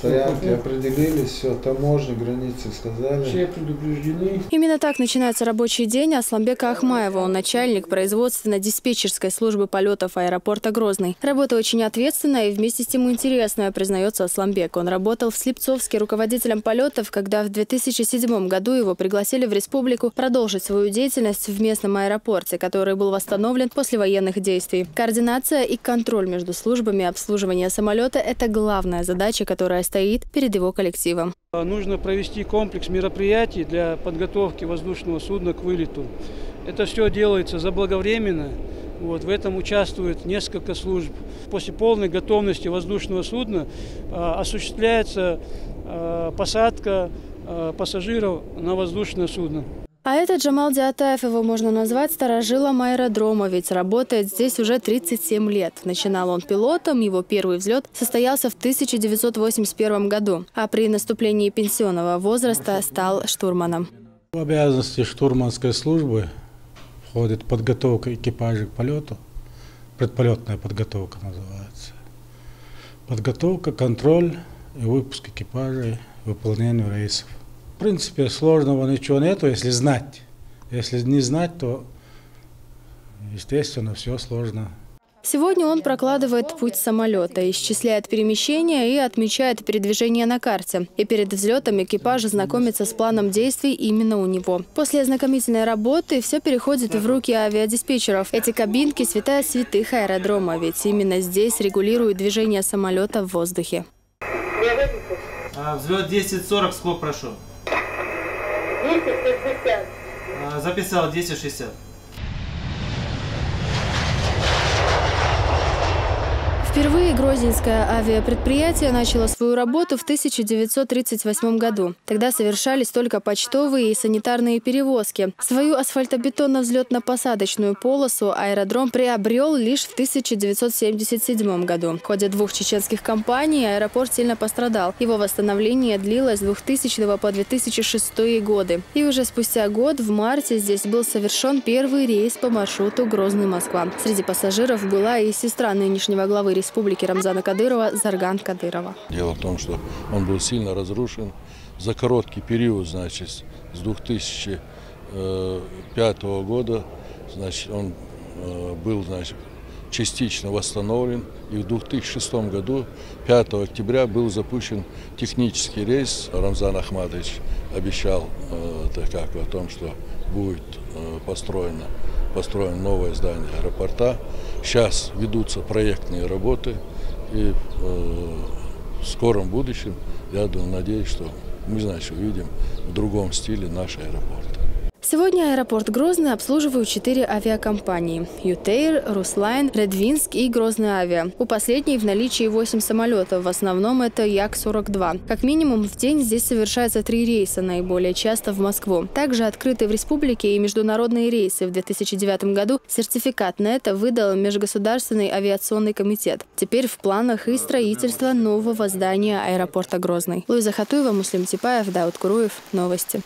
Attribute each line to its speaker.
Speaker 1: стоянки определились, все, таможня, границы сказали.
Speaker 2: Все предупреждены.
Speaker 3: Именно так начинается рабочий день Асламбека Ахмаева. Он начальник производственно-диспетчерской службы полетов аэропорта Грозный. Работа очень ответственная и вместе с тем интересная, признается Асламбек. Он работал в Слепцовске руководителем полетов, когда в 2007 году его пригласили в республику продолжить свою деятельность в местном аэропорте, который был восстановлен после военных действий. Координация и контроль между службами обслуживания самолета – это главная задача, которая стоит перед его коллективом.
Speaker 2: Нужно провести комплекс мероприятий для подготовки воздушного судна к вылету. Это все делается заблаговременно. В этом участвует несколько служб. После полной готовности воздушного судна осуществляется посадка пассажиров на воздушное судно.
Speaker 3: А это Джамал Диатаев, его можно назвать старожилом аэродрома, ведь работает здесь уже 37 лет. Начинал он пилотом, его первый взлет состоялся в 1981 году, а при наступлении пенсионного возраста стал штурманом.
Speaker 4: В обязанности штурманской службы входит подготовка экипажа к полету, предполетная подготовка называется. Подготовка, контроль и выпуск экипажей, выполнение рейсов. В принципе, сложного ничего нету, если знать. Если не знать, то, естественно, все сложно.
Speaker 3: Сегодня он прокладывает путь самолета, исчисляет перемещения и отмечает передвижение на карте. И перед взлетом экипаж знакомится с планом действий именно у него. После ознакомительной работы все переходит в руки авиадиспетчеров. Эти кабинки – святая святых аэродрома, ведь именно здесь регулируют движение самолета в воздухе.
Speaker 5: Взлет 10:40, сколько прошу? 10:60. Записал 10:60.
Speaker 3: Впервые грозненское авиапредприятие начало свою работу в 1938 году. Тогда совершались только почтовые и санитарные перевозки. Свою асфальтобетонно-взлетно-посадочную полосу аэродром приобрел лишь в 1977 году. В ходе двух чеченских кампаний аэропорт сильно пострадал. Его восстановление длилось с 2000 по 2006 годы. И уже спустя год, в марте, здесь был совершен первый рейс по маршруту Грозный-Москва. Среди пассажиров была и сестра нынешнего главы республики Рамзана Кадырова Зарган Кадырова.
Speaker 6: Дело в том, что он был сильно разрушен за короткий период, значит, с 2005 года, значит, он был, значит, частично восстановлен, и в 2006 году, 5 октября, был запущен технический рейс. Рамзан Ахматович обещал о том, что будет построено новое здание аэропорта. Сейчас ведутся проектные работы, и в скором будущем, я надеюсь, что мы, значит, увидим в другом стиле наш аэропорт.
Speaker 3: Сегодня аэропорт Грозный обслуживают 4 авиакомпании – Ютейр, Руслайн, Редвинск и Грозный авиа. У последней в наличии 8 самолетов, в основном это Як-42. Как минимум в день здесь совершается 3 рейса, наиболее часто в Москву. Также открыты в республике и международные рейсы. В 2009 году сертификат на это выдал Межгосударственный авиационный комитет. Теперь в планах и строительство нового здания аэропорта Грозный. Луиза Хатуева, Муслим Типаев, Дауд Куруев. Новости.